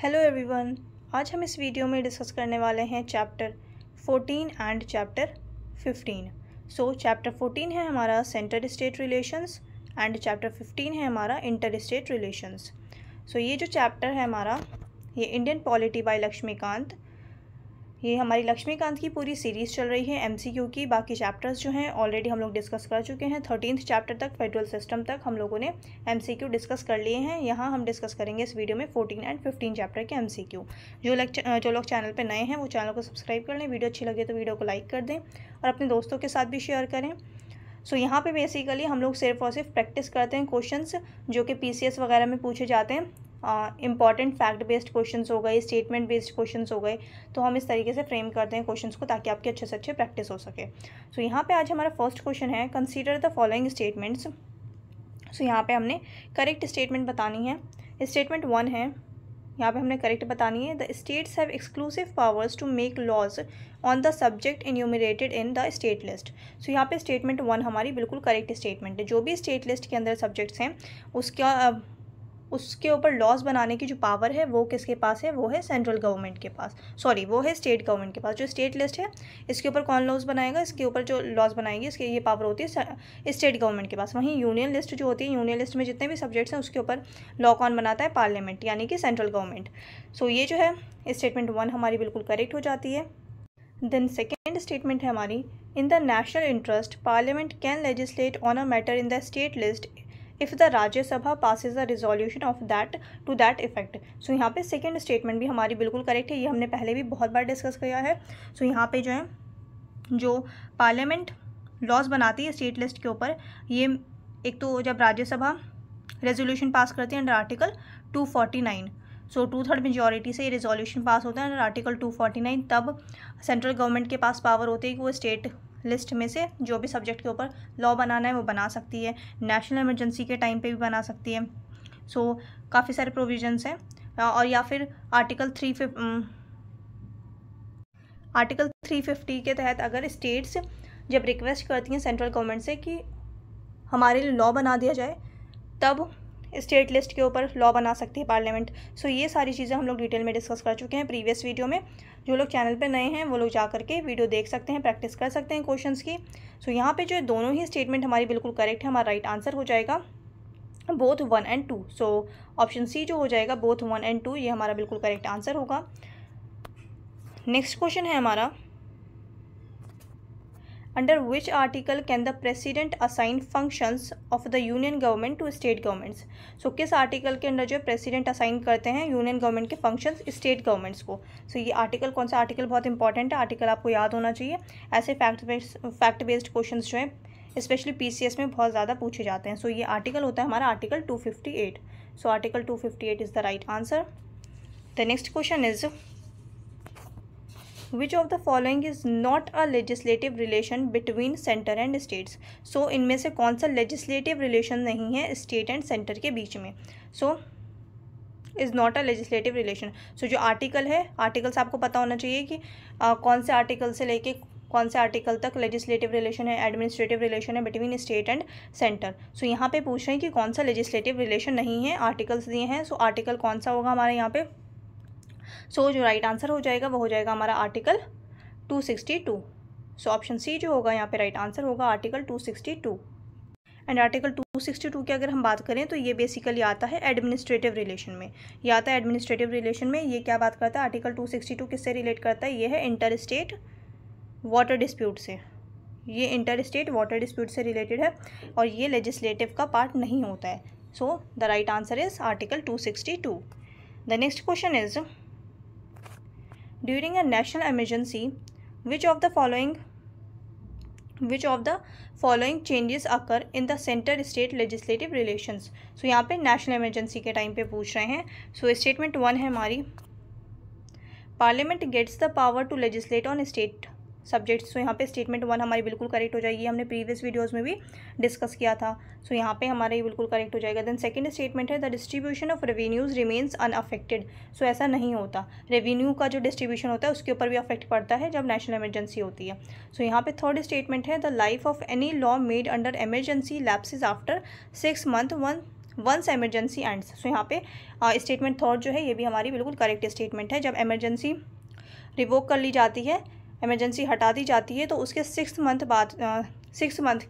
Hello everyone, आज हम इस वीडियो में डिस्कस करने वाले हैं चैप्टर 14 एंड चैप्टर 15। चैप्टर 14 है हमारा centre state relations and chapter 15 है हमारा इंटर स्टेट रिलेशंस। ये जो चैप्टर है हमारा ये इंडियन पॉलिटी बाय लक्ष्मीकांत, ये हमारी लक्ष्मीकांत की पूरी सीरीज़ चल रही है एमसीक्यू की। बाकी चैप्टर्स जो हैं ऑलरेडी हम लोग डिस्कस कर चुके हैं। 13th चैप्टर तक फेडरल सिस्टम तक हम लोगों ने एमसीक्यू डिस्कस कर लिए हैं। यहाँ हम डिस्कस करेंगे इस वीडियो में 14 एंड 15 चैप्टर के एमसीक्यू। जो लोग चैनल पर नए हैं वो चैनल को सब्सक्राइब कर लें, वीडियो अच्छी लगे तो वीडियो को लाइक कर दें और अपने दोस्तों के साथ भी शेयर करें। यहाँ पे बेसिकली हम लोग सिर्फ और सिर्फ प्रैक्टिस करते हैं क्वेश्चंस जो कि पीसीएस वगैरह में पूछे जाते हैं। इंपॉर्टेंट फैक्ट बेस्ड क्वेश्चंस हो गए, स्टेटमेंट बेस्ड क्वेश्चंस हो गए, तो हम इस तरीके से फ्रेम करते हैं क्वेश्चंस को ताकि आपकी अच्छे से अच्छे प्रैक्टिस हो सके। यहाँ पे आज हमारा फर्स्ट क्वेश्चन है, कंसीडर द फॉलोइंग स्टेटमेंट्स। यहाँ पे हमने करेक्ट स्टेटमेंट बतानी है। स्टेटमेंट 1 है, यहाँ पे हमने करेक्ट बतानी है। The states have exclusive powers to make laws on the subject enumerated in the state list. यहाँ पे स्टेटमेंट 1 हमारी बिल्कुल करेक्ट स्टेटमेंट है। जो भी स्टेट लिस्ट के अंदर सब्जेक्ट्स हैं उसके ऊपर लॉज बनाने की जो पावर है वो किसके पास है, वो है सेंट्रल गवर्नमेंट के पास, वो है स्टेट गवर्नमेंट के पास। जो स्टेट लिस्ट है इसके ऊपर कौन लॉज बनाएगा, इसके ऊपर जो लॉज बनाएगी इसके ये पावर होती है स्टेट गवर्नमेंट के पास। वहीं यूनियन लिस्ट जो होती है, यूनियन लिस्ट में जितने भी सब्जेक्ट्स हैं उसके ऊपर लॉ कौन बनाता है, पार्लियामेंट यानी कि सेंट्रल गवर्नमेंट। ये जो है स्टेटमेंट 1 हमारी बिल्कुल करेक्ट हो जाती है। देन सेकेंड स्टेटमेंट है हमारी, in the national interest parliament can legislate on a matter in the state list if the Rajya Sabha passes a resolution of that to that effect. यहाँ पे सेकेंड स्टेटमेंट भी हमारी बिल्कुल करेक्ट है। ये हमने पहले भी बहुत बार डिस्कस किया है। यहाँ पे जो है जो पार्लियामेंट लॉज बनाती है स्टेट लिस्ट के ऊपर, ये एक तो जब राज्यसभा रेजोल्यूशन पास करती है अंडर आर्टिकल 249, 2/3 मेजॉरिटी से ये रेजोल्यूशन पास होता है अंडर आर्टिकल 249, तब सेंट्रल गवर्नमेंट के पास पावर होती है कि वो स्टेट लिस्ट में से जो भी सब्जेक्ट के ऊपर लॉ बनाना है वो बना सकती है। नेशनल इमरजेंसी के टाइम पे भी बना सकती है। काफ़ी सारे प्रोविजंस हैं। और या फिर आर्टिकल 350 के तहत अगर स्टेट्स जब रिक्वेस्ट करती हैं सेंट्रल गवर्नमेंट से कि हमारे लिए लॉ बना दिया जाए, तब स्टेट लिस्ट के ऊपर लॉ बना सकती है पार्लियामेंट। ये सारी चीज़ें हम लोग डिटेल में डिस्कस कर चुके हैं प्रीवियस वीडियो में। जो लोग चैनल पे नए हैं वो लोग जा करके वीडियो देख सकते हैं, प्रैक्टिस कर सकते हैं क्वेश्चंस की। यहाँ पे जो दोनों ही स्टेटमेंट हमारी बिल्कुल करेक्ट है। हमारा राइट आंसर हो जाएगा बोथ 1 एंड 2। ऑप्शन सी जो हो जाएगा बोथ 1 एंड 2, ये हमारा बिल्कुल करेक्ट आंसर होगा। नेक्स्ट क्वेश्चन है हमारा, under which article can the president assign functions of the union government to state governments. किस आर्टिकल के अंदर जो प्रेसिडेंट असाइन करते हैं यूनियन गवर्नमेंट के फंक्शंस स्टेट गवर्नमेंट्स को। ये आर्टिकल कौन सा आर्टिकल बहुत इंपॉर्टेंट है, आर्टिकल आपको याद होना चाहिए। ऐसे फैक्ट बेस्ड क्वेश्चन जो हैं स्पेशली पीसीएस में बहुत ज़्यादा पूछे जाते हैं। ये आर्टिकल होता है हमारा article 258। Article 258 is the right answer. The next question is, Which of the following is not a legislative relation between center and states? इनमें से कौन सा legislative relation नहीं है state and center के बीच में? is not a legislative relation. जो article है, आर्टिकल्स आपको पता होना चाहिए कि कौन से आर्टिकल से लेके कौन से आर्टिकल तक लेजिस्लेटिव रिलेशन है, एडमिनिस्ट्रेटिव रिलेशन है बिटवीन स्टेट एंड सेंटर। यहाँ पे पूछ रहे हैं कि कौन सा लेजिस्लेटिव रिलेशन नहीं है, आर्टिकल्स दिए हैं। आर्टिकल कौन सा होगा हमारे यहाँ पे? जो राइट आंसर हो जाएगा वो हो जाएगा हमारा आर्टिकल 262। ऑप्शन सी जो होगा यहाँ पे राइट आंसर होगा आर्टिकल 262। एंड आर्टिकल 262 की अगर हम बात करें तो ये बेसिकली आता है एडमिनिस्ट्रेटिव रिलेशन में। ये आता है एडमिनिस्ट्रेटिव रिलेशन में। ये क्या बात करता है, आर्टिकल 262 किससे रिलेट करता है? ये है इंटर स्टेट वाटर डिस्प्यूट से। ये इंटर स्टेट वाटर डिस्प्यूट से रिलेटेड है और ये लेजिस्लेटिव का पार्ट नहीं होता है। The right answer is article 262। The next question is, During a national emergency, which of the following changes occur in the center-state legislative relations? यहाँ पे नेशनल इमरजेंसी के टाइम पे पूछ रहे हैं। स्टेटमेंट 1 है हमारी, parliament gets the power to legislate on state subjects. यहाँ पे स्टेटमेंट 1 हमारी बिल्कुल करेक्ट हो जाएगी। हमने प्रीवियस वीडियोस में भी डिस्कस किया था। यहाँ पे हमारा ये बिल्कुल करेक्ट हो जाएगा। देन सेकंड स्टेटमेंट है, the distribution of revenues remains unaffected. ऐसा नहीं होता, रेवेन्यू का जो डिस्ट्रीब्यूशन होता है उसके ऊपर भी अफेक्ट पड़ता है जब नेशनल इमरजेंसी होती है। यहाँ पे थर्ड स्टेटमेंट है, the life of any law made under emergency lapses after 6 months once emergency ends. So यहाँ पे स्टेटमेंट थर्ड जो है ये भी हमारी बिल्कुल करेक्ट स्टेटमेंट है। जब एमरजेंसी रिवोक कर ली जाती है, एमरजेंसी हटा दी जाती है, तो उसके 6 मंथ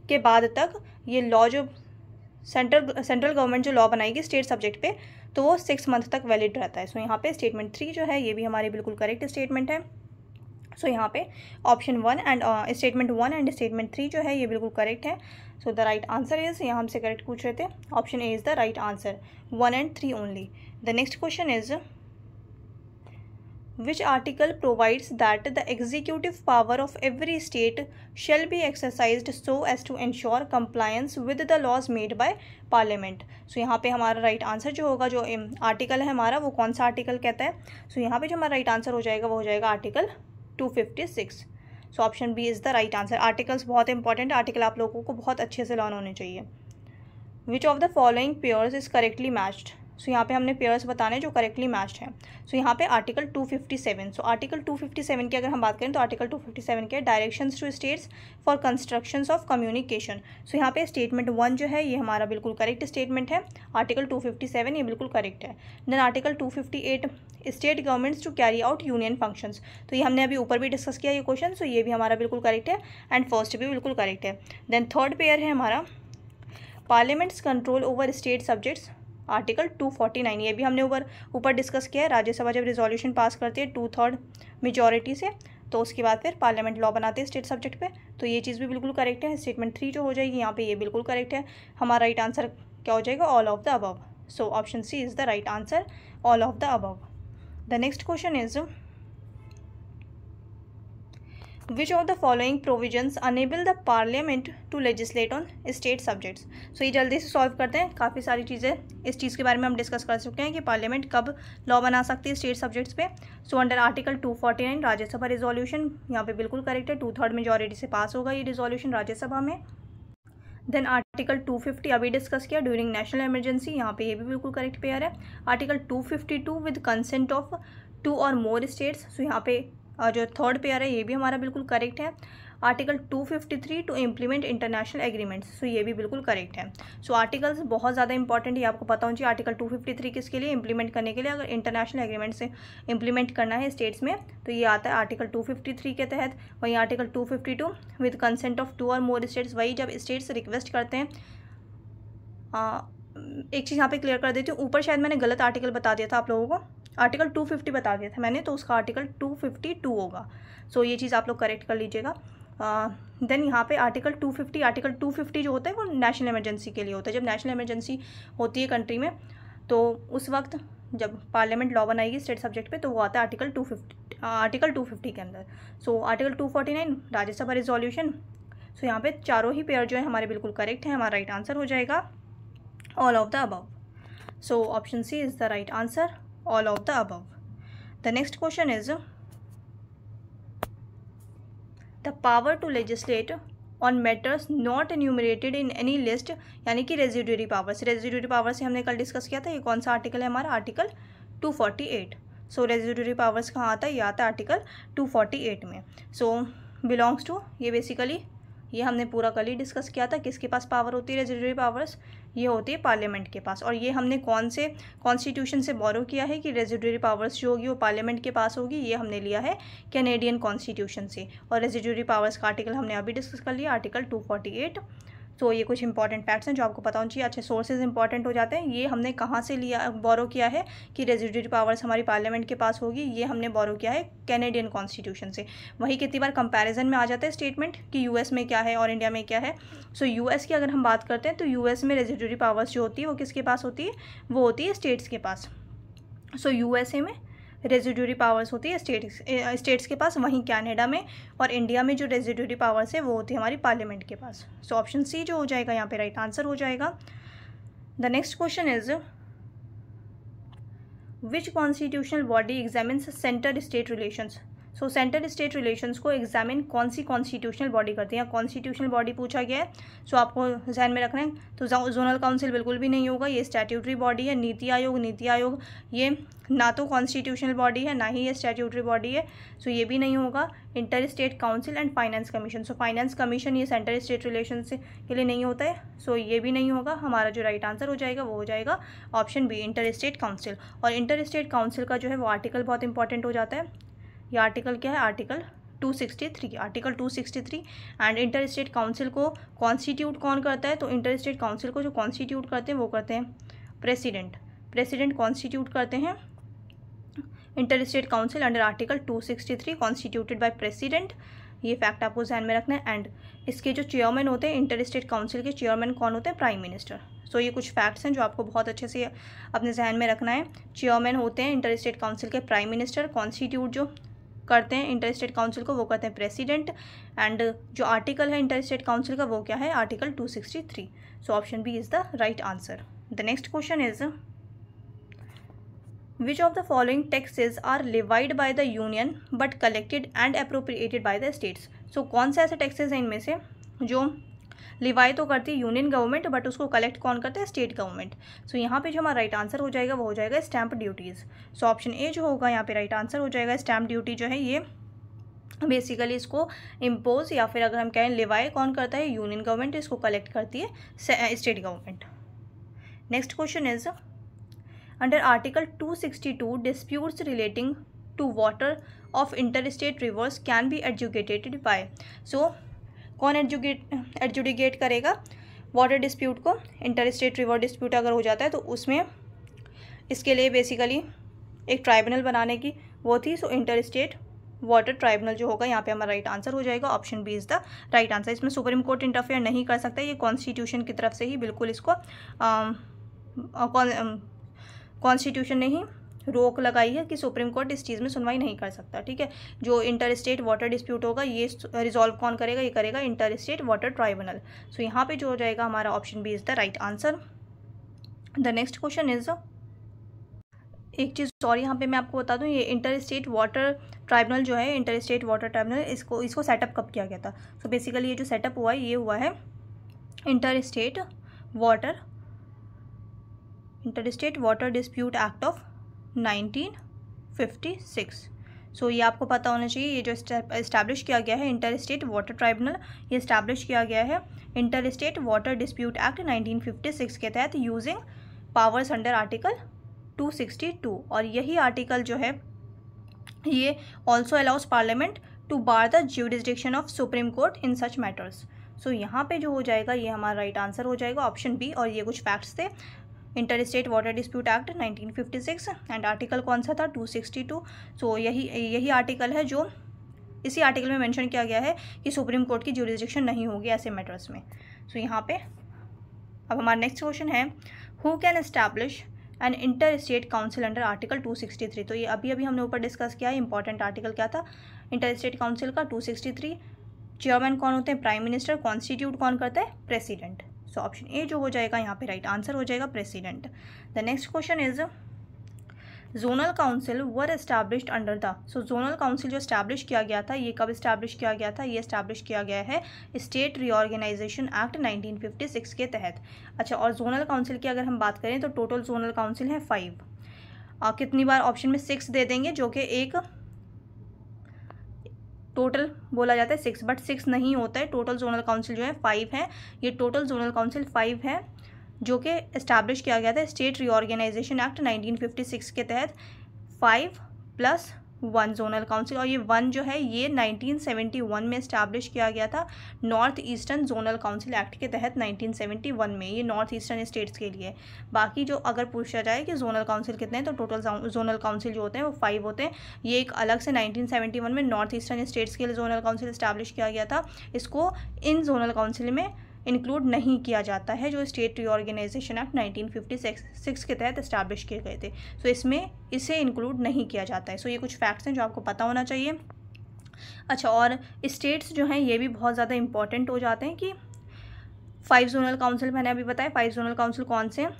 के बाद तक ये लॉ जो सेंट्रल गवर्नमेंट जो लॉ बनाएगी स्टेट सब्जेक्ट पे, तो वो 6 मंथ तक वैलिड रहता है। सो यहाँ पे स्टेटमेंट 3 जो है ये भी हमारी बिल्कुल करेक्ट स्टेटमेंट है। सो यहाँ पे option 1 and statement 1 and statement 3 जो है ये बिल्कुल करेक्ट है। सो द राइट आंसर इज, यहाँ हमसे करेक्ट पूछ रहे थे, option A is the right answer, 1 and 3 only. The next question is which article provides that the executive power of every state shall be exercised so as to ensure compliance with the laws made by parliament। सो यहाँ पे हमारा right answer जो होगा, जो article है हमारा, वो कौन सा आर्टिकल कहता है? सो यहाँ पे जो हमारा राइट आंसर हो जाएगा वो हो जाएगा article 256। So option B is the right answer. Articles बहुत इंपॉर्टेंट, आर्टिकल आप लोगों को बहुत अच्छे से लर्न होने चाहिए। Which of the following pairs is correctly matched. So यहाँ पे हमने पेयर्स बताने जो करेक्टली मैच्ड हैं। सो यहाँ पे आर्टिकल 257। सो आर्टिकल 257 की अगर हम बात करें तो आर्टिकल 257 के directions to states for constructions of communication. So यहाँ पे स्टेटमेंट 1 जो है ये हमारा बिल्कुल करेक्ट स्टेटमेंट है। आर्टिकल 257 ये बिल्कुल करेक्ट है। Then article 258 state governments to carry out union functions. तो ये हमने अभी ऊपर भी डिस्कस किया ये क्वेश्चन, सो ये भी हमारा बिल्कुल करेक्ट है एंड फर्स्ट भी बिल्कुल करेक्ट है। देन थर्ड पेयर है हमारा parliaments control over state subjects, article 249। ये भी हमने ऊपर डिस्कस किया है। राज्यसभा जब रिजोल्यूशन पास करती है 2/3 मेजॉरिटी से, तो उसके बाद फिर पार्लियामेंट लॉ बनाते हैं स्टेट सब्जेक्ट पे, तो ये चीज़ भी बिल्कुल करेक्ट है। स्टेटमेंट 3 जो हो जाएगी यहाँ पे ये बिल्कुल करेक्ट है। हमारा राइट आंसर क्या हो जाएगा? All of the above. So option C is the right answer, all of the above. The next question is Which of the following provisions enable the parliament to legislate on state subjects? सो ये जल्दी से solve करते हैं। काफ़ी सारी चीज़ें इस चीज़ के बारे में हम डिस्कस कर चुके हैं कि पार्लियामेंट कब लॉ बना सकती है स्टेट सब्जेक्ट्स पे। So under article 249 Rajya Sabha resolution यहाँ पे बिल्कुल करेक्ट है। 2/3 मेजॉरिटी से पास होगा ये रिजोल्यूशन राज्यसभा में। देन आर्टिकल 250 अभी डिस्कस किया ड्यूरिंग नेशनल इमरजेंसी, यहाँ पे ये भी बिल्कुल करेक्ट पेयर है। आर्टिकल 252 विद कंसेंट ऑफ 2 और मोर स्टेट्स। सो यहाँ पे जो थर्ड पेयर है ये भी हमारा बिल्कुल करेक्ट है। Article 253 to implement international agreements. So ये भी बिल्कुल करेक्ट है। सो आर्टिकल्स बहुत ज़्यादा इंपॉर्टेंट है, आपको पता होना चाहिए। आर्टिकल 253 किसके लिए? इंप्लीमेंट करने के लिए। अगर इंटरनेशनल एग्रीमेंट से इंप्लीमेंट करना है स्टेट्स में तो ये आता है आर्टिकल 253 के तहत। वहीं आर्टिकल 252 विद कंसेंट ऑफ 2 और मोर स्टेट्स, वही जब स्टेट्स रिक्वेस्ट करते हैं। एक चीज़ यहाँ पे क्लियर कर देती हूँ, ऊपर शायद मैंने गलत आर्टिकल बता दिया था आप लोगों को, आर्टिकल 250 बता दिया था मैंने, तो उसका आर्टिकल 252 होगा। सो ये चीज़ आप लोग करेक्ट कर लीजिएगा। देन यहाँ पे आर्टिकल 250 जो होता है वो नेशनल इमरजेंसी के लिए होता है। जब नेशनल इमरजेंसी होती है कंट्री में तो उस वक्त जब पार्लियामेंट लॉ बनाएगी स्टेट सब्जेक्ट पे तो वो आता है आर्टिकल 250 के अंदर। So article 249 Rajya Sabha resolution. सो यहाँ पे चारों ही पेयर जो है हमारे बिल्कुल करेक्ट है। हमारा राइट आंसर हो जाएगा all of the above. So option C is the right answer, all of the above. The next question is the power to legislate on matters not enumerated in any list, यानी कि residuary powers. Residuary powers से हमने कल discuss किया था। ये कौन सा आर्टिकल है हमारा? आर्टिकल 248। सो रेजिडुअरी पावर्स कहाँ आता है? ये आता है आर्टिकल 248 में। सो बिलोंग्स टू, ये बेसिकली ये हमने पूरा कल ही डिस्कस किया था। किसके पास पावर होती है रेजिडुअरी पावर्स? ये होती है पार्लियामेंट के पास। और ये हमने कौन से कॉन्स्टिट्यूशन से बोरो किया है कि रेजिडुअरी पावर्स जो होगी वो पार्लियामेंट के पास होगी? ये हमने लिया है कैनेडियन कॉन्स्टिट्यूशन से। और रेजिडुअरी पावर्स का आर्टिकल हमने अभी डिस्कस कर लिया, आर्टिकल 248। तो ये कुछ इंपॉर्टेंट फैक्ट्स हैं जो आपको पता होना चाहिए। अच्छे सोर्सेज इंपॉर्टेंट हो जाते हैं। ये हमने कहाँ से लिया, बोरो किया है कि रेजिडुअरी पावर्स हमारी पार्लियामेंट के पास होगी? ये हमने बोरो किया है कैनेडियन कॉन्स्टिट्यूशन से। वही कितनी बार कंपैरिजन में आ जाता है स्टेटमेंट कि यूएस में क्या है और इंडिया में क्या है। सो यूएस की अगर हम बात करते हैं तो यूएस में रेजिडुअरी पावर्स जो होती है वो किसके पास होती है? वो होती है स्टेट्स के पास। सो यूएसए में रेजिडुअरी पावर्स होती है स्टेट्स के पास। वहीं कनाडा में और इंडिया में जो रेजिडुअरी पावर्स है वो होती है हमारी पार्लियामेंट के पास। सो ऑप्शन सी जो हो जाएगा यहाँ पे राइट आंसर हो जाएगा। The next question is which constitutional body examines centre state relations. So centre state relations को एग्जामिन कौन सी कॉन्स्टिट्यूशनल बॉडी करती है, या कॉन्स्टिट्यूशनल बॉडी पूछा गया है। सो आपको ध्यान में रखना है। तो जोनल काउंसिल बिल्कुल भी नहीं होगा, ये स्टैट्यूटरी बॉडी है। नीति आयोग ये ना तो कॉन्स्टिट्यूशनल बॉडी है, ना ही ये स्टैट्यूटरी बॉडी है, सो ये भी नहीं होगा। Inter state council and finance commission, so finance commission ये सेंटर स्टेट रिलेशन के लिए नहीं होता है, सो ये भी नहीं होगा। हमारा जो राइट आंसर हो जाएगा वो हो जाएगा option B, inter state council. और इंटर स्टेट काउंसिल का जो है वो आर्टिकल बहुत इंपॉर्टेंट हो जाता है। ये आर्टिकल क्या है, article 263, article 263। And inter state council को कॉन्स्टिट्यूट कौन करता है, तो इंटर स्टेट काउंसिल को जो कॉन्स्टिट्यूट करते हैं वो करते हैं प्रेसिडेंट कॉन्स्टिट्यूट करते हैं inter state council under article 263 constituted by president. ये फैक्ट आपको ध्यान में रखना है। एंड इसके जो चेयरमैन होते हैं, इंटर स्टेट काउंसिल के चेयरमैन कौन होते हैं, प्राइम मिनिस्टर। सो ये कुछ फैक्ट्स हैं जो आपको बहुत अच्छे से अपने ध्यान में रखना है। चेयरमैन होते हैं इंटर स्टेट काउंसिल के प्राइम मिनिस्टर, कॉन्स्टिट्यूट जो करते हैं इंटर स्टेट काउंसिल को वो करते हैं प्रेसिडेंट। एंड जो आर्टिकल है इंटर स्टेट काउंसिल का वो क्या है, article 263। So option B is the right answer. The next question is Which of the following taxes are levied by the union but collected and appropriated by the states? So कौन से ऐसे taxes हैं इनमें से जो Levi तो करती है यूनियन गवर्नमेंट, बट उसको कलेक्ट कौन करते हैं, स्टेट गवर्नमेंट। सो यहाँ पे जो हमारा राइट आंसर हो जाएगा वो हो जाएगा stamp duties. So option A जो होगा यहाँ पे राइट आंसर हो जाएगा। स्टैम्प ड्यूटी जो है ये बेसिकली इसको इम्पोज या फिर अगर हम कहें लिवाई कौन करता है, यूनियन गवर्नमेंट, इसको कलेक्ट करती है state government. Next question is under article 262 disputes relating to water of interstate rivers can be adjudicated by. So कौन एडजुडिकेट करेगा वाटर डिस्प्यूट को, इंटरस्टेट रिवर डिस्प्यूट अगर हो जाता है तो उसमें इसके लिए बेसिकली एक ट्राइब्यूनल बनाने की वो थी। सो इंटरस्टेट वाटर ट्राइब्यूनल जो होगा यहाँ पे हमारा राइट आंसर हो जाएगा। Option B is the right answer. इसमें सुप्रीम कोर्ट इंटरफेयर नहीं कर सकता, ये कॉन्स्टिट्यूशन की तरफ से ही बिल्कुल इसको कॉन्स्टिट्यूशन ने ही रोक लगाई है कि सुप्रीम कोर्ट इस चीज़ में सुनवाई नहीं कर सकता। ठीक है, जो इंटर स्टेट वाटर डिस्प्यूट होगा ये रिजॉल्व कौन करेगा, ये करेगा inter state water tribunal. So यहाँ पे जो हो जाएगा हमारा option B is the right answer. The next question is, एक चीज़ और यहाँ पे मैं आपको बता दूँ, ये इंटर स्टेट वाटर ट्राइब्यूनल जो है, इंटर स्टेट वाटर ट्राइब्यूनल, इसको सेटअप कब किया गया था। सो बेसिकली ये जो सेटअप हुआ है ये हुआ है inter state water dispute act of 1956। सो ये आपको पता होना चाहिए। ये जो इस्टेब्लिश किया गया है इंटर स्टेट वाटर ट्राइब्यूनल, ये इस्टेब्लिश किया गया है inter state water dispute act 1956 के तहत यूजिंग पावर्स अंडर आर्टिकल 262। और यही आर्टिकल जो है ये also allows parliament to bar the jurisdiction of supreme court in such matters. So यहाँ पे जो हो जाएगा ये हमारा राइट आंसर हो जाएगा ऑप्शन बी। और ये कुछ फैक्ट्स थे, inter state water dispute act 1956 and article कौन सा था, 262। सो यही आर्टिकल है जो इसी आर्टिकल में मेंशन किया गया है कि सुप्रीम कोर्ट की ज्यूरिसडिक्शन नहीं होगी ऐसे मैटर्स में। सो यहाँ पे अब हमारा नेक्स्ट क्वेश्चन है, who can establish N inter state council under article 263। तो ये अभी हमने ऊपर डिस्कस किया है, इंपॉर्टेंट आर्टिकल क्या था इंटर स्टेट काउंसिल का 263। चेयरमैन कौन होते हैं, प्राइम मिनिस्टर। कॉन्स्टिट्यूट कौन करता है, प्रेसिडेंट। सो ऑप्शन ए जो हो जाएगा यहाँ पे राइट आंसर हो जाएगा president. The next question is, zonal council were established under the. So zonal council जो एस्टैब्लिश किया गया था ये कब एस्टैब्लिश किया गया था, ये एस्टैब्लिश किया गया है स्टेट रीऑर्गेनाइजेशन एक्ट 1956 के तहत। अच्छा, और जोनल काउंसिल की अगर हम बात करें तो टोटल जोनल काउंसिल है 5। कितनी बार ऑप्शन में 6 दे देंगे, जो कि एक टोटल बोला जाता है 6, बट 6 नहीं होता है। टोटल जोनल काउंसिल जो है 5 है। ये टोटल जोनल काउंसिल 5 है जो कि इस्टेब्लिश किया गया था स्टेट रीऑर्गेनाइजेशन एक्ट 1956 के तहत। 5 + 1 जोनल काउंसिल, और ये 1 जो है ये 1971 में इस्टेब्लिश किया गया था north eastern zonal council act के तहत 1971 में। ये नॉर्थ ईस्टर्न स्टेट्स के लिए। बाकी जो अगर पूछा जाए कि जोनल काउंसिल कितने हैं तो टोटल जोनल काउंसिल जो होते हैं वो 5 होते हैं। ये एक अलग से 1971 में नॉर्थ ईस्टर्न स्टेट्स के लिए जोनल काउंसिल इस्टेब्लिश किया गया था। इसको इन जोनल काउंसिल में इंक्लूड नहीं किया जाता है जो स्टेट रीऑर्गेनाइजेशन एक्ट 1956 के तहत इस्टेब्लिश किए गए थे। सो इसमें इसे इंक्लूड नहीं किया जाता है। सो ये कुछ फैक्ट्स हैं जो आपको पता होना चाहिए। अच्छा, और स्टेट्स जो हैं ये भी बहुत ज़्यादा इंपॉर्टेंट हो जाते हैं कि 5 जोनल काउंसिल मैंने अभी बताया। 5 जोनल काउंसिल कौन से हैं,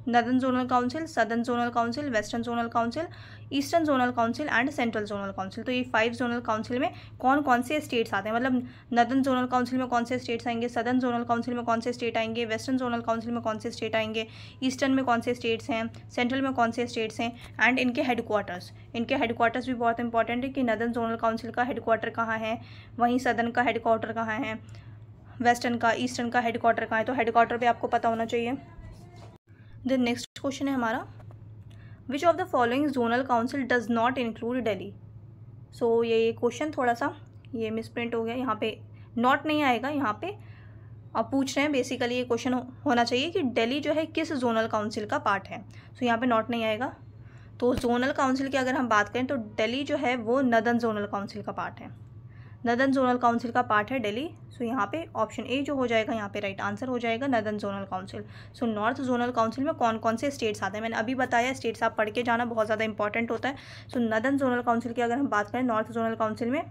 northern zonal council, southern zonal council, western zonal council, eastern zonal council and central zonal council. तो ये 5 जोनल काउंसिल में कौन कौन से स्टेट्स आते हैं, मतलब नॉर्दर्न जोनल काउंसिल में कौन से स्टेट्स आएंगे, सदर्न जोनल काउंसिल में कौन से स्टेट आएंगे, वेस्टर्न जोनल काउंसिल में कौन से स्टेट आएंगे, ईस्टर्न में कौन से स्टेट्स हैं, सेंट्रल में कौन से स्टेट्स हैं, एंड इनके हेडक्वार्टर्स। इनके हेडक्वार्टर्स भी बहुत इंपॉर्टेंट है कि नॉर्दर्न जोनल काउंसिल का हेडक्वार्टर कहाँ है, वहीं सदर्न का हेडक्वार्टर कहाँ है, वेस्टर्न का, ईस्टर्न का हेडक्वार्टर कहाँ है। तो हेडक्वार्टर पे आपको पता होना चाहिए। द नेक्स्ट क्वेश्चन है हमारा, which of the following zonal council does not include Delhi. So ये क्वेश्चन थोड़ा सा ये मिसप्रिंट हो गया, यहाँ पे नॉट नहीं आएगा, यहाँ पे आप पूछ रहे हैं बेसिकली ये क्वेश्चन होना चाहिए कि दिल्ली जो है किस जोनल काउंसिल का पार्ट है। सो यहाँ पे नॉट नहीं आएगा। तो जोनल काउंसिल की अगर हम बात करें तो दिल्ली जो है वो नॉर्दर्न जोनल काउंसिल का पार्ट है, नॉर्दर्न जोनल काउंसिल का पार्ट है दिल्ली। सो यहाँ पे ऑप्शन ए जो हो जाएगा यहाँ पे राइट आंसर हो जाएगा northern zonal council. So north zonal council में कौन कौन से स्टेट्स आते हैं, मैंने अभी बताया, स्टेट्स आप पढ़ के जाना बहुत ज़्यादा इंपॉर्टेंट होता है। सो नॉर्दर्न जोनल काउंसिल की अगर हम बात करें, नॉर्थ जोनल काउंसिल में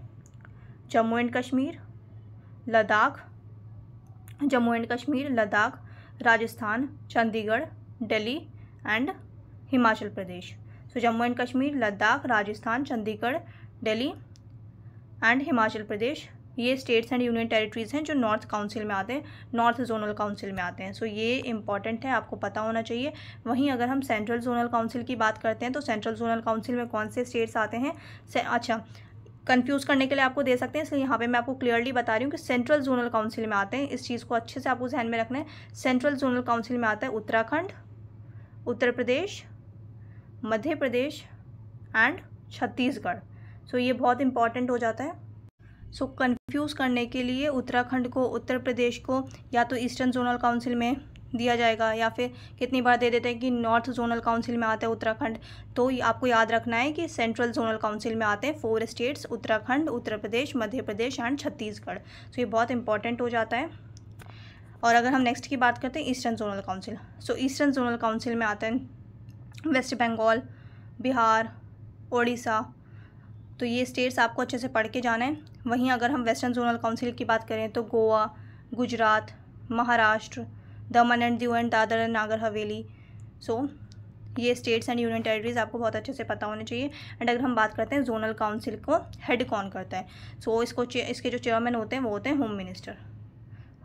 Jammu and Kashmir, Ladakh, Rajasthan, Chandigarh, Delhi and Himachal Pradesh. So Jammu and Kashmir, Ladakh, Rajasthan, Chandigarh, Delhi and Himachal Pradesh, ये स्टेट्स एंड यूनियन टेरिटरीज हैं जो नॉर्थ काउंसिल में आते हैं, नॉर्थ जोनल काउंसिल में आते हैं। सो ये इंपॉर्टेंट है, आपको पता होना चाहिए। वहीं अगर हम सेंट्रल जोनल काउंसिल की बात करते हैं तो सेंट्रल जोनल काउंसिल में कौन से स्टेट्स आते हैं, अच्छा कंफ्यूज करने के लिए आपको दे सकते हैं, इसलिए यहाँ पे मैं आपको क्लियरली बता रही हूँ कि सेंट्रल जोनल काउंसिल में आते हैं। इस चीज़ को अच्छे से आपको ध्यान में रखना है। सेंट्रल जोनल काउंसिल में आता है उत्तराखंड, उत्तर प्रदेश, मध्य प्रदेश एंड छत्तीसगढ़। सो ये बहुत इंपॉर्टेंट हो जाता है। सो कंफ्यूज करने के लिए उत्तराखंड को, उत्तर प्रदेश को या तो ईस्टर्न जोनल काउंसिल में दिया जाएगा, या फिर कितनी बार दे देते हैं कि नॉर्थ जोनल काउंसिल में आता है उत्तराखंड। तो आपको याद रखना है कि सेंट्रल जोनल काउंसिल में आते हैं 4 states, Uttarakhand, Uttar Pradesh, Madhya Pradesh and Chhattisgarh. So ये बहुत इंपॉर्टेंट हो जाता है। और अगर हम नेक्स्ट की बात करते हैं ईस्टर्न जोनल काउंसिल, सो ईस्टर्न जोनल काउंसिल में आते हैं वेस्ट बंगाल, बिहार, उड़ीसा। तो ये स्टेट्स आपको अच्छे से पढ़ के जाना है। वहीं अगर हम वेस्टर्न जोनल काउंसिल की बात करें तो गोवा, गुजरात, महाराष्ट्र, दमन and Diu and Dadar and Nagar Haveli. सो ये स्टेट्स एंड यूनियन टेरिटरीज आपको बहुत अच्छे से पता होने चाहिए। एंड अगर हम बात करते हैं जोनल काउंसिल को हेड कौन करता है, सो इसके जो चेयरमैन होते हैं वो होते हैं होम मिनिस्टर।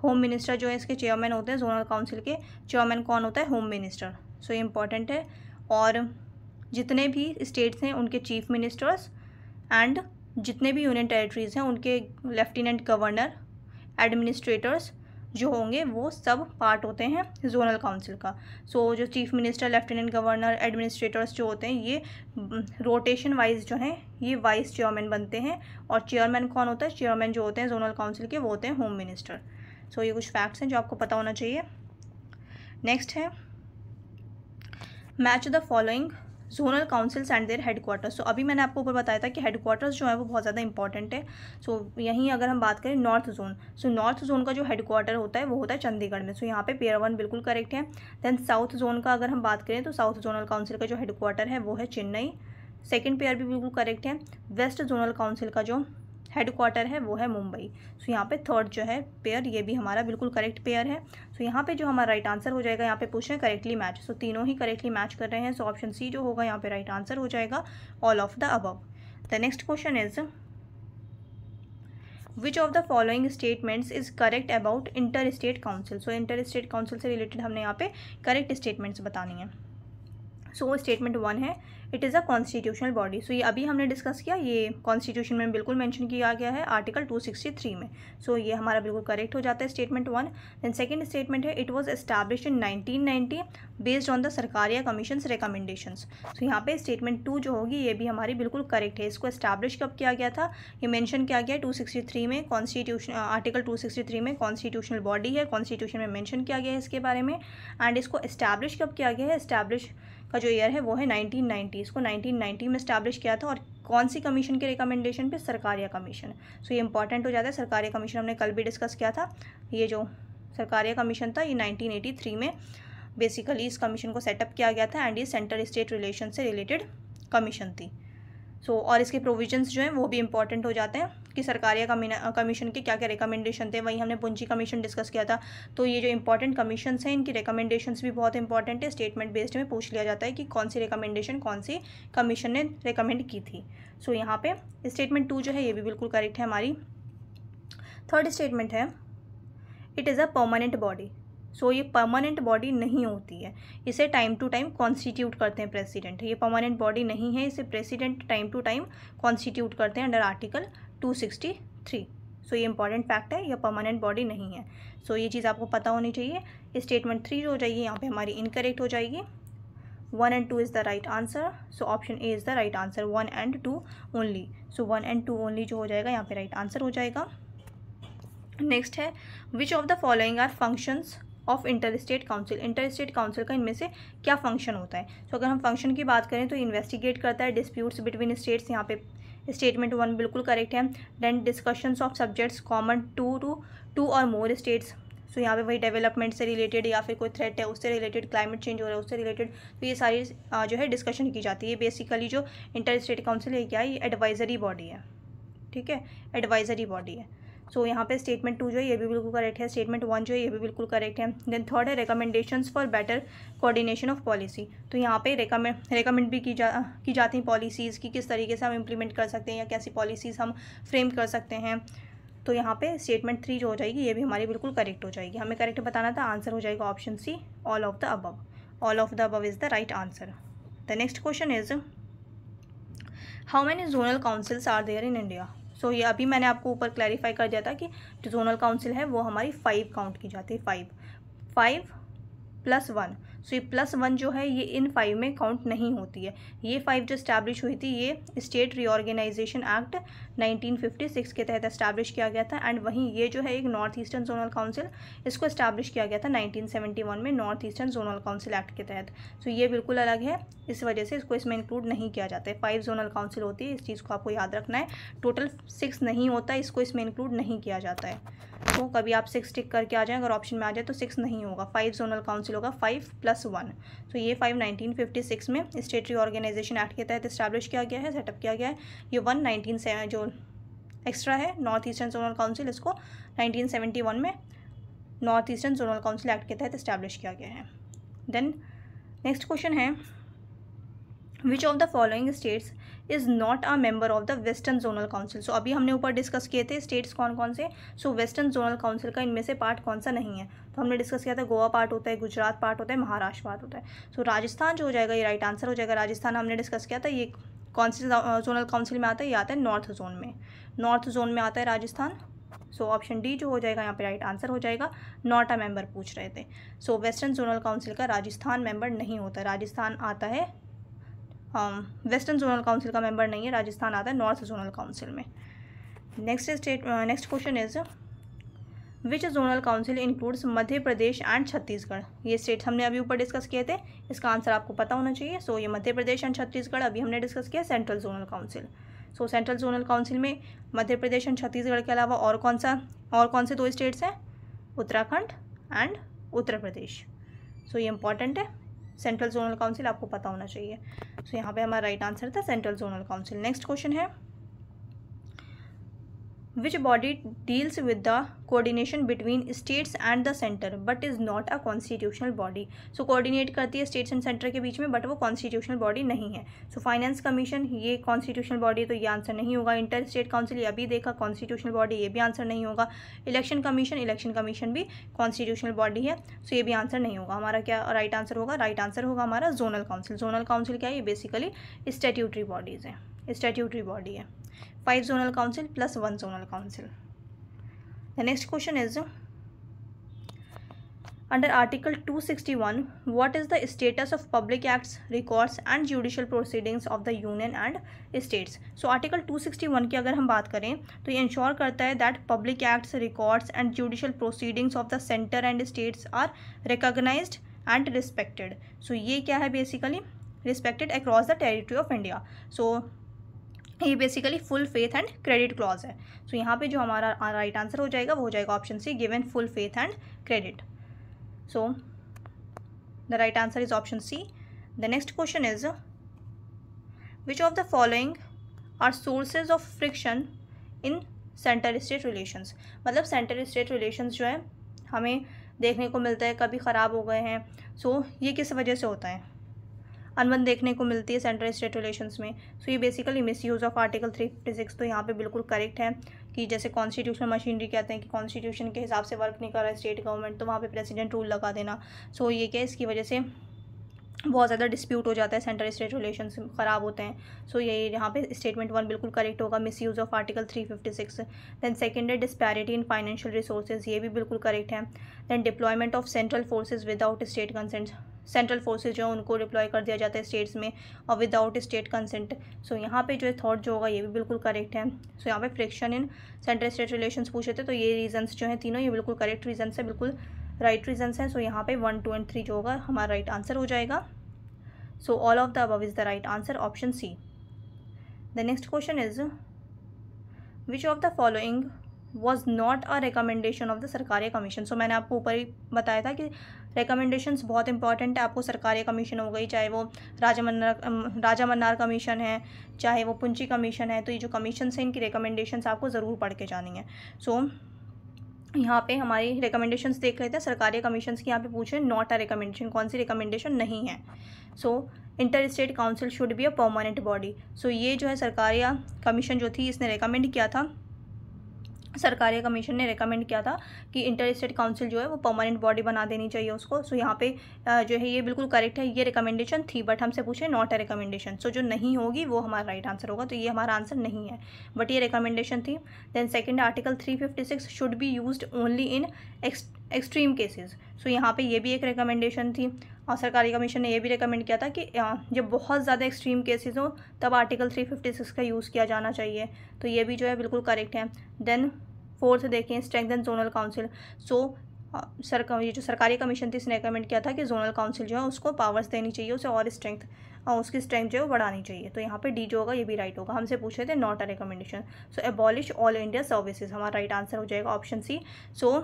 होम मिनिस्टर जो है इसके चेयरमैन होते हैं। जोनल काउंसिल के चेयरमैन कौन होता है, होम मिनिस्टर। सो ये इंपॉर्टेंट है। और जितने भी स्टेट्स हैं उनके चीफ मिनिस्टर्स एंड जितने भी यूनियन टेरिटरीज हैं उनके लेफ्टिनेंट गवर्नर, एडमिनिस्ट्रेटर्स जो होंगे वो सब पार्ट होते हैं जोनल काउंसिल का। सो जो chief minister, lieutenant governor, administrators जो होते हैं ये रोटेशन वाइज जो हैं ये वाइस चेयरमैन बनते हैं। और चेयरमैन कौन होता है, चेयरमैन जो होते हैं जोनल काउंसिल के वो होते हैं होम मिनिस्टर। सो ये कुछ फैक्ट्स हैं जो आपको पता होना चाहिए। नेक्स्ट है match the following zonal councils and their headquarters. So अभी मैंने आपको ऊपर बताया था कि हेडक्वार्टर्स जो है वो बहुत ज़्यादा इंपॉर्टेंट है। सो यहीं अगर हम बात करें north zone, so north zone का जो हेडक्वार्टर होता है वो होता है चंडीगढ़ में। सो यहाँ पे पेयर 1 बिल्कुल करेक्ट है। देन साउथ जोन का अगर हम बात करें तो साउथ जोनल काउंसिल का जो हेडक्वार्टर है वो है चेन्नई, सेकेंड पेयर भी बिल्कुल करेक्ट है। वेस्ट जोनल काउंसिल का जो हेडक्वार्टर है वो है मुंबई। सो यहाँ पे थर्ड जो है पेयर ये भी हमारा बिल्कुल करेक्ट पेयर है। सो यहाँ पे जो हमारा राइट आंसर हो जाएगा, यहाँ पे पूछ रहे हैं करेक्टली मैच, सो तीनों ही करेक्टली मैच कर रहे हैं। सो ऑप्शन सी जो होगा यहाँ पे राइट आंसर हो जाएगा, all of the above. The next question is which of the following statements is correct about inter state council. So inter state council से रिलेटेड हमने यहाँ पे करेक्ट स्टेटमेंट्स बतानी है। सो स्टेटमेंट 1 है it is a constitutional body. So ये अभी हमने डिस्कस किया, ये कॉन्स्टिट्यूशन में बिल्कुल मेंशन किया गया है आर्टिकल 263 में। सो ये हमारा बिल्कुल करेक्ट हो जाता है स्टेटमेंट 1। देन सेकंड स्टेटमेंट है it was established in 1990 based on the Sarkaria commission's recommendations. So यहाँ पे स्टेटमेंट 2 जो होगी ये भी हमारी बिल्कुल करेक्ट है। इसको एस्टैब्लिश कब किया गया था, ये मेंशन किया गया है 263 में, कॉन्स्टिट्यूशन आर्टिकल 263 में कॉन्स्टिट्यूशनल बॉडी है, कॉन्स्टिट्यूशन में मेंशन किया गया है इसके बारे में। एंड इसको एस्टैब्लिश कब किया गया है, एस्टैब्लिश का जो ईयर है वो है 1990। इसको 1990 में एस्टैब्लिश किया था। और कौन सी कमीशन के रिकमेंडेशन पे, सरकारिया कमीशन। सो ये इंपॉर्टेंट हो जाता है। सरकारिया कमीशन हमने कल भी डिस्कस किया था। ये जो सरकारिया कमीशन था ये 1983 में बेसिकली इस कमीशन को सेटअप किया गया था। एंड ये सेंटर स्टेट रिलेशन से रिलेटेड कमीशन थी। सो और इसके प्रोविजंस जो हैं वो भी इंपॉर्टेंट हो जाते हैं। कि सरकार या कमीशन के क्या क्या रिकमेंडेशन थे, वहीं हमने पुंजी कमीशन डिस्कस किया था। तो ये जो इंपॉर्टेंट कमीशंस हैं इनकी रिकमेंडेशंस भी बहुत इंपॉर्टेंट है, स्टेटमेंट बेस्ड में पूछ लिया जाता है कि कौन सी रिकमेंडेशन कौन सी कमीशन ने रिकमेंड की थी। सो यहाँ पे स्टेटमेंट 2 जो है ये भी बिल्कुल करेक्ट है हमारी। थर्ड स्टेटमेंट है it is a permanent body. So ये परमानेंट बॉडी नहीं होती है, इसे टाइम टू टाइम कॉन्स्टिट्यूट करते हैं प्रेसिडेंट। ये परमानेंट बॉडी नहीं है, इसे president time to time constitute करते हैं अंडर आर्टिकल 263। सो ये इंपॉर्टेंट फैक्ट है, यह परमानेंट बॉडी नहीं है। सो ये चीज़ आपको पता होनी चाहिए। स्टेटमेंट 3 जो हो जाएगी यहाँ पे हमारी इनकरेक्ट हो जाएगी। 1 and 2 is the right answer. So option A is the right answer. 1 and 2 only. So 1 and 2 only जो हो जाएगा यहाँ पे right answer हो जाएगा। नेक्स्ट है which of the following are functions of inter state council. Inter state council का इनमें से क्या फंक्शन होता है। तो अगर हम फंक्शन की बात करें तो इन्वेस्टिगेट करता है डिस्प्यूट्स बिटवीन स्टेट्स, यहाँ पे स्टेटमेंट 1 बिल्कुल करेक्ट है। Then discussions of subjects common to और मोर स्टेट्स। सो यहाँ पे वही डेवलपमेंट से रिलेटेड या फिर कोई थ्रेट है उससे रिलेटेड, क्लाइमेट चेंज हो रहा है उससे रिलेटेड, तो ये सारी जो है डिस्कशन की जाती है। बेसिकली जो इंटर स्टेट काउंसिल है क्या है, ये एडवाइजरी बॉडी है, ठीक है, एडवाइजरी बॉडी है। सो यहाँ पे स्टेटमेंट 2 जो है ये भी बिल्कुल करेक्ट है। स्टेटमेंट 1 जो है ये भी बिल्कुल करेक्ट है। देन थर्ड है recommendations for better coordination of policy. तो यहाँ पे रिकमेंड भी की जाती हैं पॉलिसीज़ की किस तरीके से हम इम्प्लीमेंट कर सकते हैं या कैसी पॉलिसीज़ हम फ्रेम कर सकते हैं। तो यहाँ पे स्टेटमेंट 3 जो हो जाएगी ये भी हमारी बिल्कुल करेक्ट हो जाएगी। हमें करेक्ट बताना था, आंसर हो जाएगा option C, all of the above. All of the above is the right answer. The next question is how many zonal councils are there in India. So ये अभी मैंने आपको ऊपर क्लैरिफाई कर दिया था कि जो जोनल काउंसिल है वो हमारी 5 काउंट की जाती है। 5 + 1। सो ये +1 जो है ये इन 5 में काउंट नहीं होती है। ये 5 जो इस्टेब्लिश हुई थी ये स्टेट रीऑर्गेनाइजेशन एक्ट 1956 के तहत इस्टेब्लिश किया गया था। एंड वहीं ये जो है एक नॉर्थ ईस्टर्न जोनल काउंसिल, इसको इस्टेब्लिश किया गया था 1971 में north eastern zonal council act के तहत। सो ये बिल्कुल अलग है, इस वजह से इसको इसमें इंक्लूड नहीं किया जाता है। 5 जोनल काउंसिल होती है, इस चीज़ को आपको याद रखना है। टोटल 6 नहीं होता, इसको इसमें इंक्लूड नहीं किया जाता है। तो कभी आप 6 टिक करके आ जाएं, अगर ऑप्शन में आ जाए तो 6 नहीं होगा, 5 जोनल काउंसिल होगा, 5 + 1। तो ये 5 1956 में स्टेट रीऑर्गेनाइजेशन एक्ट के तहत इस्टेब्लिश किया गया है, सेटअप किया गया है। ये 1 19 जो एक्स्ट्रा है नॉर्थ ईस्टर्न जोनल काउंसिल, इसको 1971 में north eastern zonal council act के तहत इस्टेब्लिश किया गया है। देन नेक्स्ट क्वेश्चन है which of the following states is not a member of the western zonal council. So अभी हमने ऊपर डिस्कस किए थे स्टेट्स कौन कौन से। सो वेस्टर्न जोनल काउंसिल का इनमें से पार्ट कौन सा नहीं है, तो हमने डिस्कस किया था गोवा पार्ट होता है, गुजरात पार्ट होता है, महाराष्ट्र पार्ट होता है। सो राजस्थान जो हो जाएगा ये राइट आंसर हो जाएगा। राजस्थान हमने डिस्कस किया था, ये कौन सी जोनल काउंसिल में आता है, ये आता है नॉर्थ जोन में, नॉर्थ जोन में आता है राजस्थान। सो ऑप्शन डी जो हो जाएगा यहाँ पे राइट आंसर हो जाएगा। नॉट अ मेंबर पूछ रहे थे। सो वेस्टर्न जोनल काउंसिल का राजस्थान मेंबर नहीं होता, राजस्थान आता है वेस्टर्न जोनल काउंसिल का मेंबर नहीं है, राजस्थान आता है नॉर्थ जोनल काउंसिल में। Next question is which zonal council includes Madhya Pradesh and Chhattisgarh. ये स्टेट हमने अभी ऊपर डिस्कस किए थे, इसका आंसर आपको पता होना चाहिए। सो ये मध्य प्रदेश एंड छत्तीसगढ़ अभी हमने डिस्कस किया सेंट्रल जोनल काउंसिल। सो सेंट्रल जोनल काउंसिल में मध्य प्रदेश एंड छत्तीसगढ़ के अलावा और कौन से 2 स्टेट्स हैं, उत्तराखंड एंड उत्तर प्रदेश। सो ये इंपॉर्टेंट है, सेंट्रल जोनल काउंसिल आपको पता होना चाहिए। सो यहाँ पे हमारा राइट आंसर था central zonal council. Next question है which body deals with the coordination between states and the centre but is not a constitutional body. So coordinate करती है स्टेट्स एंड सेंटर के बीच में, बट वो कॉन्स्टिट्यूशनल बॉडी नहीं है। So finance commission ये constitutional body, तो ये आंसर नहीं होगा। इंटर स्टेट काउंसिल ये अभी देखा कॉन्स्टिट्यूशनल बॉडी, ये भी आंसर नहीं होगा। इलेक्शन कमीशन भी कॉन्स्टिट्यूशनल बॉडी है, सो ये भी आंसर नहीं होगा। हमारा क्या राइट आंसर होगा, राइट आंसर होगा हमारा जोनल काउंसिल। जोनल काउंसिल क्या है, ये बेसिकली स्टैट्यूटरी बॉडीज़ हैं, स्टैट्यूटरी बॉडी है। 5 zonal council + 1 zonal council. The next question is under Article 261 what is the status of public acts, records and judicial proceedings of the union and states। So Article 261 की अगर हम बात करें तो ये ensure करता है that public acts, records and judicial proceedings of the center and states are recognized and respected। So ये क्या है basically, respected across the territory of India। So ये basically full faith and credit clause है। सो यहाँ पे जो हमारा right answer हो जाएगा वो हो जाएगा option C, given full faith and credit. So the right answer is option C. The next question is which of the following are sources of friction in centre state relations, मतलब centre state relations जो है हमें देखने को मिलता है कभी ख़राब हो गए हैं। सो ये किस वजह से होता है, अनबन देखने को मिलती है सेंट्रल स्टेट रिलेशंस में। सो ये बेसिकली मिसयूज़ ऑफ आर्टिकल 356, तो यहाँ पे बिल्कुल करेक्ट है कि जैसे कॉन्स्टिट्यूशनल मशीनरी कहते हैं कि कॉन्स्टिट्यूशन के हिसाब से वर्क नहीं कर रहा है स्टेट गवर्नमेंट, तो वहाँ पे प्रेसिडेंट रूल लगा देना। सो ये क्या, इसकी वजह से बहुत ज़्यादा डिस्प्यूट हो जाता है, सेंट्रल स्टेट रिलेशंस ख़राब होते हैं। सो ये यहाँ पे स्टेटमेंट 1 बिल्कुल करेक्ट होगा, misuse of article 356। Then second है डिस्पैरिटी इन फाइनेंशियल रिसोर्सेज, ये भी बिल्कुल करेक्ट है। Then deployment of central forces without state consent, central forces जो है उनको डिप्लॉय कर दिया जाता है स्टेट्स में और विदाउट स्टेट कंसेंट। सो यहाँ पे जो है थॉट जो होगा ये भी बिल्कुल करेक्ट है। सो यहाँ पे friction in central state relations पूछे थे, तो ये रीजंस जो हैं तीनों ये बिल्कुल करेक्ट रीजंस है, बिल्कुल राइट रीजंस हैं। सो यहाँ पे 1, 2 एंड 3 जो होगा हमारा राइट आंसर हो जाएगा। So all of the above is the right answer, option C. The next question is, which of the following was not a recommendation of the Sarkaria commission. So मैंने आपको ऊपर ही बताया था कि रिकमेंडेशंस बहुत इंपॉर्टेंट है। आपको सरकारिया कमीशन हो गई, चाहे वो राजा मन्नार कमीशन है, चाहे वो पुंची कमीशन है, तो ये जो कमीशन है इनकी रिकमेंडेशंस आपको ज़रूर पढ़ के जानी है। सो यहाँ पे हमारी रिकमेंडेशंस देख लेते हैं। सरकारी कमीशंस की यहाँ पे पूछे नॉट अ रिकमेंडेशन, कौन सी रिकमेंडेशन नहीं है। So inter state council should be a permanent body. So ये जो है सरकारी कमीशन जो थी इसने रिकमेंड किया था, सरकारी कमीशन ने रिकमेंड किया था कि इंटर स्टेट काउंसिल जो है वो परमानेंट बॉडी बना देनी चाहिए उसको। सो यहाँ पे जो है ये बिल्कुल करेक्ट है, ये रिकमेंडेशन थी बट हमसे पूछे नॉट अ रिकमेंडेशन। सो जो नहीं होगी वो हमारा राइट आंसर होगा, तो ये हमारा आंसर नहीं है बट ये रिकमेंडेशन थी। Then second article 356 should be used only in extreme cases. So यहाँ पे ये भी एक रिकमेंडेशन थी और सरकारी कमीशन ने ये भी रिकमेंड किया था कि जब बहुत ज़्यादा एक्सट्रीम केसेस हो तब आर्टिकल 356 का यूज़ किया जाना चाहिए, तो ये भी जो है बिल्कुल करेक्ट है। देन फोर्थ देखें, स्ट्रेंथन जोनल काउंसिल। सो ये जो सरकारी कमीशन थी इसने रिकमेंड किया था कि जोनल काउंसिल जो है उसको पावर्स देनी चाहिए, उसे और उसकी स्ट्रेंथ जो है वो बढ़ानी चाहिए, तो यहाँ पे डी जो होगा ये भी राइट होगा। हमसे पूछे थे not a recommendation. So abolish all India services, हमारा राइट आंसर हो जाएगा ऑप्शन सी। सो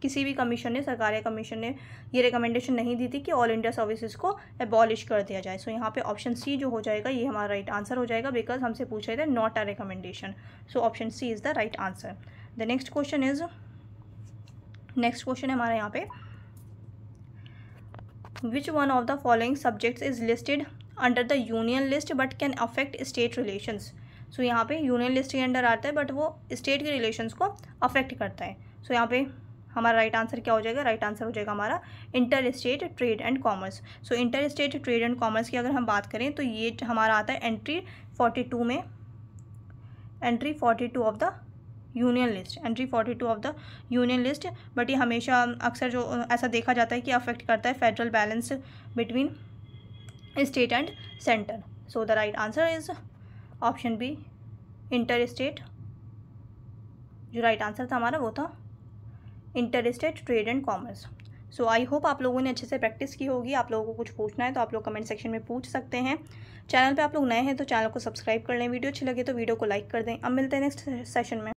किसी भी कमीशन ने, सरकारी कमीशन ने ये रिकमेंडेशन नहीं दी थी कि ऑल इंडिया सर्विसेज को एबॉलिश कर दिया जाए। सो यहाँ पे ऑप्शन सी जो हो जाएगा ये हमारा राइट आंसर हो जाएगा, बिकॉज हमसे पूछ रहे थे not a recommendation. So option C is the right answer. The next question है हमारे यहाँ पे, which one of the following subjects is listed under the union list but can affect state relations. So यहाँ पे union list के under आता है but वो स्टेट के रिलेशंस को अफेक्ट करता है। सो यहाँ पे हमारा राइट आंसर क्या हो जाएगा, राइट आंसर हो जाएगा हमारा inter state trade and commerce. So inter state trade and commerce की अगर हम बात करें तो ये हमारा आता है एंट्री 42 में, entry 42 of the union list, entry 42 of the union list. But ये हमेशा अक्सर जो ऐसा देखा जाता है कि अफेक्ट करता है federal balance between state and centre. So the right answer is option B, inter state. जो राइट आंसर था हमारा वो था inter state trade and commerce. So I hope आप लोगों ने अच्छे से प्रैक्टिस की होगी। आप लोगों को कुछ पूछना है तो आप लोग कमेंट सेक्शन में पूछ सकते हैं। चैनल पे आप लोग नए हैं तो चैनल को सब्सक्राइब कर लें, वीडियो अच्छी लगे तो वीडियो को लाइक कर दें। अब मिलते हैं नेक्स्ट सेशन में।